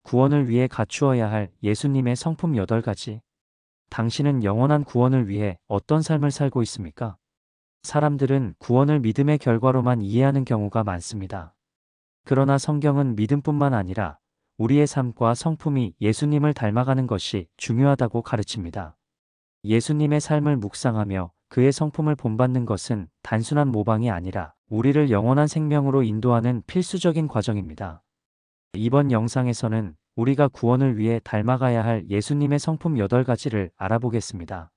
구원을 위해 갖추어야 할 예수님의 성품 8가지. 당신은 영원한 구원을 위해 어떤 삶을 살고 있습니까? 사람들은 구원을 믿음의 결과로만 이해하는 경우가 많습니다. 그러나 성경은 믿음뿐만 아니라 우리의 삶과 성품이 예수님을 닮아가는 것이 중요하다고 가르칩니다. 예수님의 삶을 묵상하며 그의 성품을 본받는 것은 단순한 모방이 아니라 우리를 영원한 생명으로 인도하는 필수적인 과정입니다. 이번 영상에서는 우리가 구원을 위해 닮아가야 할 예수님의 성품 8가지를 알아보겠습니다.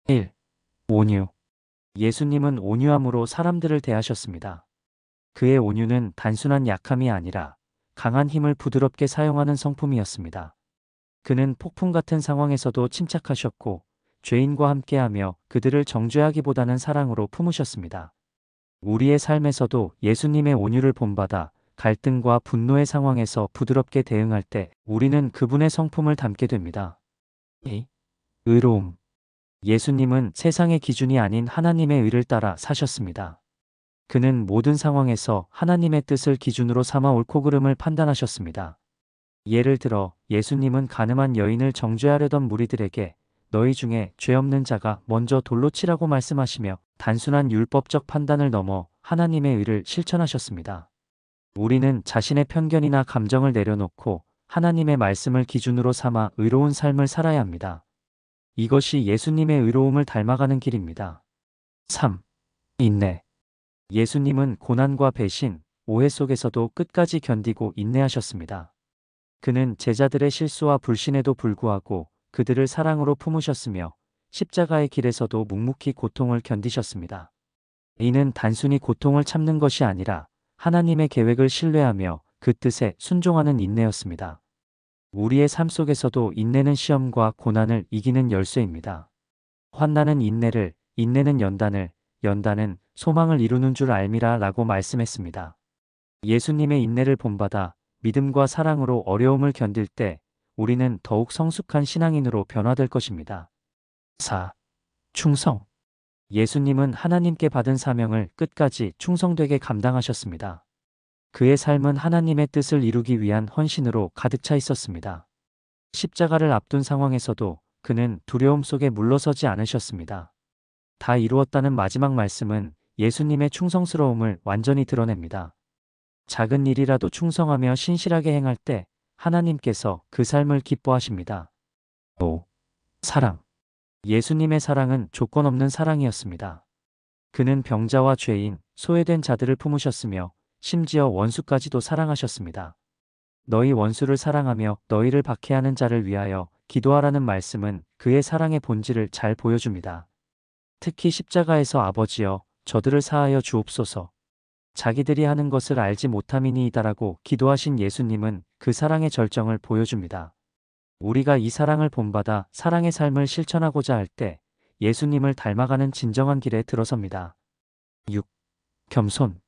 1. 온유. 예수님은 온유함으로 사람들을 대하셨습니다. 그의 온유는 단순한 약함이 아니라 강한 힘을 부드럽게 사용하는 성품이었습니다. 그는 폭풍 같은 상황에서도 침착하셨고 죄인과 함께하며 그들을 정죄하기보다는 사랑으로 품으셨습니다. 우리의 삶에서도 예수님의 온유를 본받아 갈등과 분노의 상황에서 부드럽게 대응할 때 우리는 그분의 성품을 담게 됩니다. 2. 의로움. 예수님은 세상의 기준이 아닌 하나님의 의를 따라 사셨습니다. 그는 모든 상황에서 하나님의 뜻을 기준으로 삼아 옳고 그름을 판단하셨습니다. 예를 들어 예수님은 간음한 여인을 정죄하려던 무리들에게 너희 중에 죄 없는 자가 먼저 돌로 치라고 말씀하시며 단순한 율법적 판단을 넘어 하나님의 의를 실천하셨습니다. 우리는 자신의 편견이나 감정을 내려놓고 하나님의 말씀을 기준으로 삼아 의로운 삶을 살아야 합니다. 이것이 예수님의 의로움을 닮아가는 길입니다. 3. 인내. 예수님은 고난과 배신, 오해 속에서도 끝까지 견디고 인내하셨습니다. 그는 제자들의 실수와 불신에도 불구하고 그들을 사랑으로 품으셨으며 십자가의 길에서도 묵묵히 고통을 견디셨습니다. 이는 단순히 고통을 참는 것이 아니라 하나님의 계획을 신뢰하며 그 뜻에 순종하는 인내였습니다. 우리의 삶 속에서도 인내는 시험과 고난을 이기는 열쇠입니다. 환난은 인내를, 인내는 연단을, 연단은 소망을 이루는 줄 알미라 라고 말씀했습니다. 예수님의 인내를 본받아 믿음과 사랑으로 어려움을 견딜 때 우리는 더욱 성숙한 신앙인으로 변화될 것입니다. 4. 충성. 예수님은 하나님께 받은 사명을 끝까지 충성되게 감당하셨습니다. 그의 삶은 하나님의 뜻을 이루기 위한 헌신으로 가득 차 있었습니다. 십자가를 앞둔 상황에서도 그는 두려움 속에 물러서지 않으셨습니다. 다 이루었다는 마지막 말씀은 예수님의 충성스러움을 완전히 드러냅니다. 작은 일이라도 충성하며 신실하게 행할 때 하나님께서 그 삶을 기뻐하십니다. 5. 사랑. 예수님의 사랑은 조건 없는 사랑이었습니다. 그는 병자와 죄인, 소외된 자들을 품으셨으며 심지어 원수까지도 사랑하셨습니다. 너희 원수를 사랑하며 너희를 박해하는 자를 위하여 기도하라는 말씀은 그의 사랑의 본질을 잘 보여줍니다. 특히 십자가에서 아버지여 저들을 사하여 주옵소서. 자기들이 하는 것을 알지 못함이니이다라고 기도하신 예수님은 그 사랑의 절정을 보여줍니다. 우리가 이 사랑을 본받아 사랑의 삶을 실천하고자 할 때 예수님을 닮아가는 진정한 길에 들어섭니다. 6. 겸손.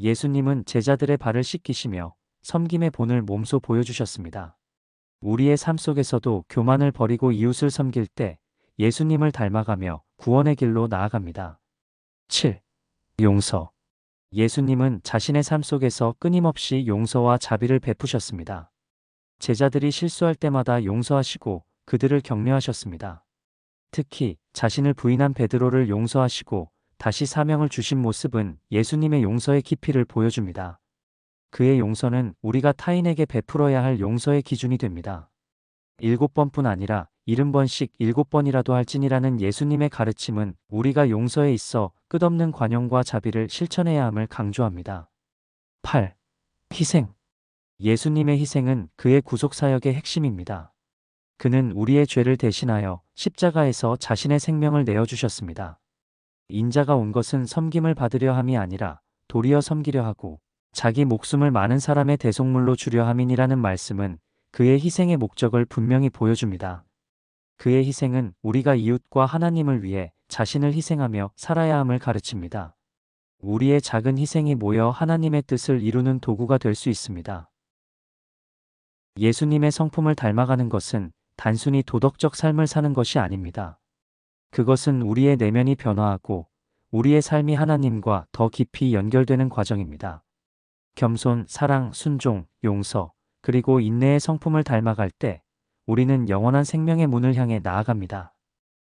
예수님은 제자들의 발을 씻기시며 섬김의 본을 몸소 보여주셨습니다. 우리의 삶 속에서도 교만을 버리고 이웃을 섬길 때 예수님을 닮아가며 구원의 길로 나아갑니다. 7. 용서. 예수님은 자신의 삶 속에서 끊임없이 용서와 자비를 베푸셨습니다. 제자들이 실수할 때마다 용서하시고 그들을 격려하셨습니다. 특히 자신을 부인한 베드로를 용서하시고 다시 사명을 주신 모습은 예수님의 용서의 깊이를 보여줍니다. 그의 용서는 우리가 타인에게 베풀어야 할 용서의 기준이 됩니다. 7번뿐 아니라 70번씩 7번이라도 할지니라는 예수님의 가르침은 우리가 용서에 있어 끝없는 관용과 자비를 실천해야 함을 강조합니다. 8. 희생. 예수님의 희생은 그의 구속사역의 핵심입니다. 그는 우리의 죄를 대신하여 십자가에서 자신의 생명을 내어주셨습니다. 인자가 온 것은 섬김을 받으려 함이 아니라 도리어 섬기려 하고 자기 목숨을 많은 사람의 대속물로 주려 함이니라는 말씀은 그의 희생의 목적을 분명히 보여줍니다. 그의 희생은 우리가 이웃과 하나님을 위해 자신을 희생하며 살아야 함을 가르칩니다. 우리의 작은 희생이 모여 하나님의 뜻을 이루는 도구가 될 수 있습니다. 예수님의 성품을 닮아가는 것은 단순히 도덕적 삶을 사는 것이 아닙니다. 그것은 우리의 내면이 변화하고 우리의 삶이 하나님과 더 깊이 연결되는 과정입니다. 겸손, 사랑, 순종, 용서, 그리고 인내의 성품을 닮아갈 때 우리는 영원한 생명의 문을 향해 나아갑니다.